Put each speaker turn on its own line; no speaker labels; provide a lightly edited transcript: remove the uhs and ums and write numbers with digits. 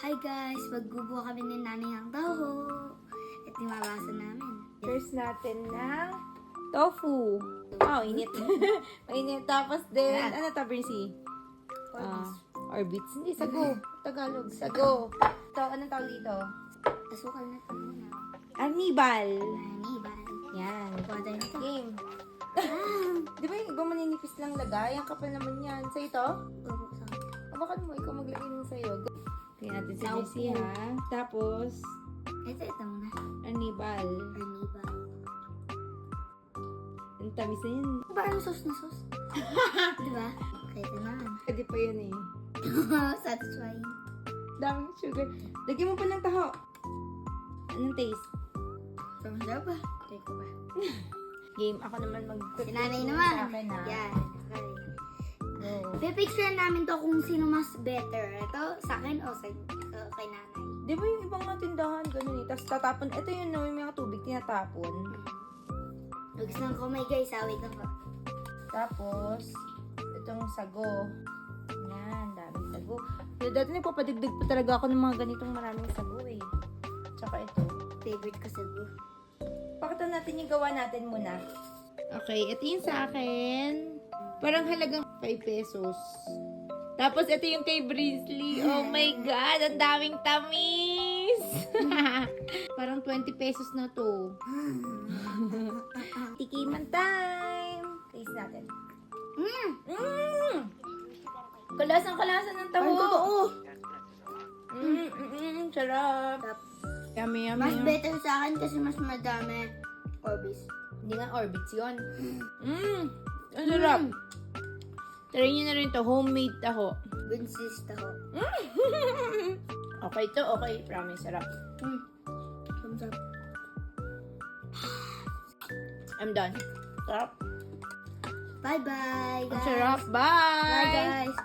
Hi guys, magbubuo kami ni nanay ng taho. Ito yung mabasa namin.
First natin ng tofu. Oh, init. Mainit. Tapos din, ano to, Brincy? Orbits. Hindi, sago. Tagalog, sago. Ito, anong tawag dito?
Asukal na ito muna.
Anibal.
Anibal.
Yan.
Water na ito.
Game. Di ba yung iba maninipis lang lagay? Ang kapal naman yan. Sa ito?
Bubuksan.
Abakan mo, ikaw maglagay nun sa'yo. Tingnan natin si
Naupo.
Jessie, ha? Tapos,
Ito muna.
anibal.
Anibal.
Ang tamis na yun.
Parang sauce na sauce. Diba? Kaya ito naman.
Pwede pa yun eh.
Satisfying.
Daming sugar. Lagyan mo pa ng taho. Anong taste?
From daw ba? Try ko ba?
Game. Ako naman
Si nanay
Sa
naman.
akin, ha?
Yan. Okay.
Go.
Pipicture namin to kung sino mas better. Ito, sa akin o kay nanay.
Di ba yung ibang mga tindahan, ganun eh. Tapos tatapon. Ito yun, no, yung mga tubig tinatapon.
Lugis ng kamay guys, wait lang po.
Tapos, itong sago. Yan, daming sago. Pero dati nagpapadigdig pa talaga ako ng mga ganitong maraming sago eh. Tsaka ito.
Favorite ko sa bu.
Pakita natin yung gawa natin muna. Okay, ito yung sa akin. Parang halagang 5 pesos. Tapos ito yung kay Brinsley. Oh my God, ang daming tamis! Parang 20 pesos na to. Tikiman time! Taste natin. Mmm! Kalasan-kalasan ng taho.
Ay, totoo.
Sarap. Yummy, yummy.
Mas better sa akin kasi mas madami Orbis.
Hindi nga Orbits yun. Ang sarap. Try nyo na rin to. Homemade taho.
Bunsis taho.
Okay to, okay. Promise, sarap.
Thumbs up.
I'm done. Sarap.
Bye-bye,
Ang
guys.
sarap. Bye!
Bye, guys.